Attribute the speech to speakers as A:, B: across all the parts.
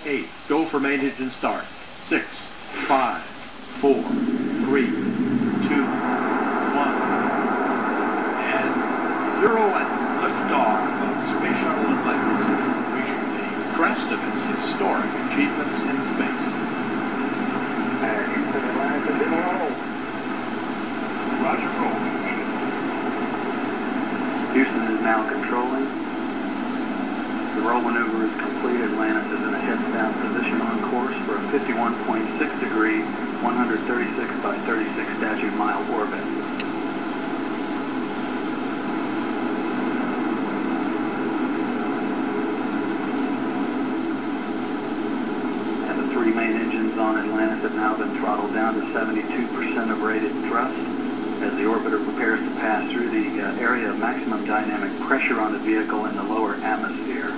A: 8. Go for main engine start. 6, 5, 4, 3, 2, 1. And 0 at liftoff of Space Shuttle Atlantis, reaching the crest of its historic achievements in space.
B: Houston, Atlantis is in a roll.
A: Roger, roll.
C: Houston is now controlling. The roll maneuver is complete. Atlantis is in a heads-down position on course for a 51.6 degree, 136 by 36 statute mile orbit. And the 3 main engines on Atlantis have now been throttled down to 72% of rated thrust as the orbiter prepares to pass through the area of maximum dynamic pressure on the vehicle in the lower atmosphere.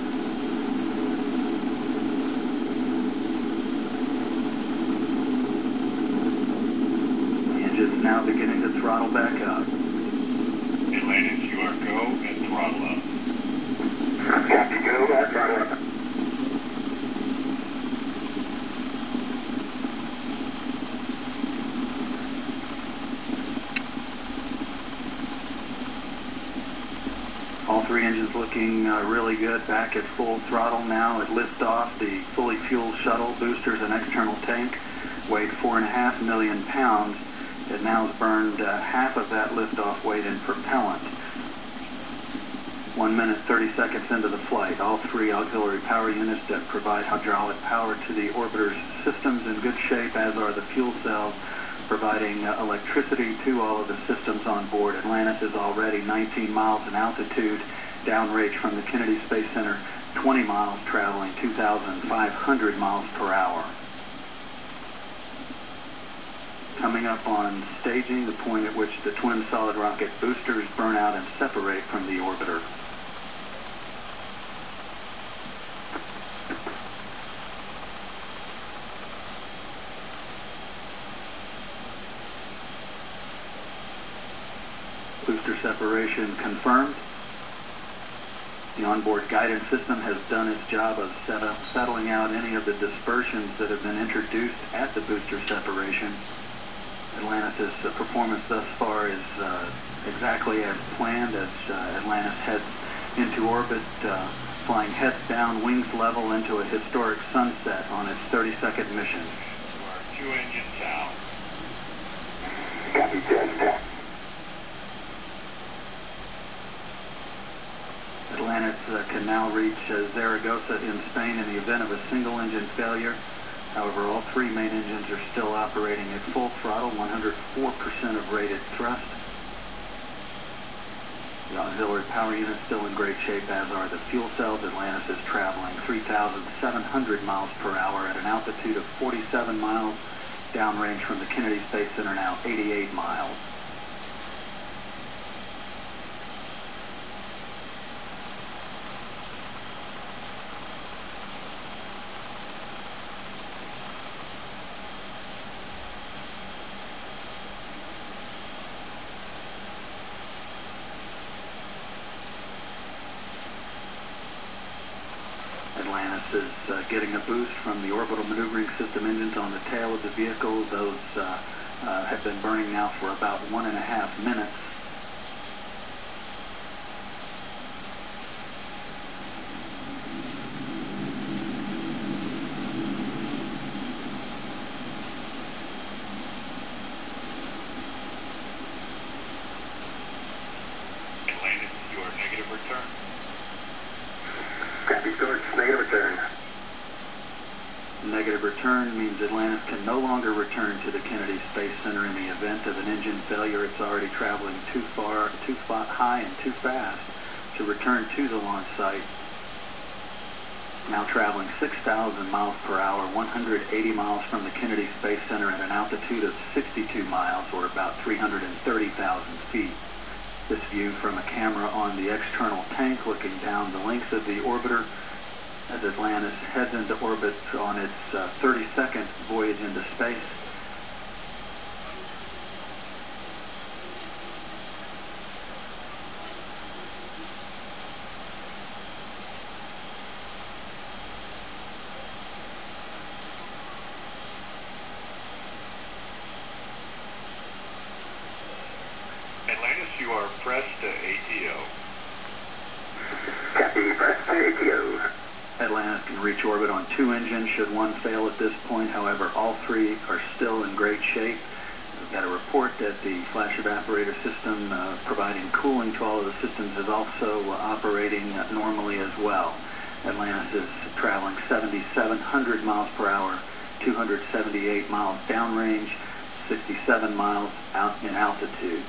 C: The engine's now beginning to throttle back up.
A: Atlantis, you are go and throttle up.
B: Copy, go, throttle up.
C: All 3 engines looking really good, back at full throttle now at liftoff. The fully fueled shuttle, boosters, and external tank weighed 4.5 million pounds. It now has burned half of that liftoff weight in propellant. 1 minute, 30 seconds into the flight, all 3 auxiliary power units that provide hydraulic power to the orbiter's systems in good shape, as are the fuel cells, providing electricity to all of the systems on board. Atlantis is already 19 miles in altitude, downrange from the Kennedy Space Center, 20 miles, traveling 2,500 miles per hour. Coming up on staging, the point at which the twin solid rocket boosters burn out and separate from the orbiter. Booster separation confirmed. The onboard guidance system has done its job of settling out any of the dispersions that have been introduced at the booster separation. Atlantis' performance thus far is exactly as planned as Atlantis heads into orbit, flying heads down, wings level into a historic sunset on its 30-second mission.
A: You are 2 engines out.
B: Copy, test.
C: Atlantis can now reach Zaragoza in Spain in the event of a single engine failure. However, all 3 main engines are still operating at full throttle, 104% of rated thrust. The auxiliary power unit is still in great shape, as are the fuel cells. Atlantis is traveling 3,700 miles per hour at an altitude of 47 miles, downrange from the Kennedy Space Center now 88 miles. Atlantis is getting a boost from the orbital maneuvering system engines on the tail of the vehicle. Those have been burning now for about 1.5 minutes.
A: Atlantis, you are negative return.
B: Copy, source, negative return.
C: Negative return means Atlantis can no longer return to the Kennedy Space Center in the event of an engine failure. It's already traveling too far, too high, and too fast to return to the launch site. Now traveling 6,000 miles per hour, 180 miles from the Kennedy Space Center at an altitude of 62 miles, or about 330,000 feet. This view from a camera on the external tank looking down the length of the orbiter as Atlantis heads into orbit on its 32nd voyage into space.
D: You are pressed to ATO.
B: Copy, press to ATO.
C: Atlantis can reach orbit on 2 engines should one fail at this point. However, all 3 are still in great shape. We've got a report that the flash evaporator system providing cooling to all of the systems is also operating normally as well. Atlantis is traveling 7,700 miles per hour, 278 miles downrange, 67 miles out in altitude.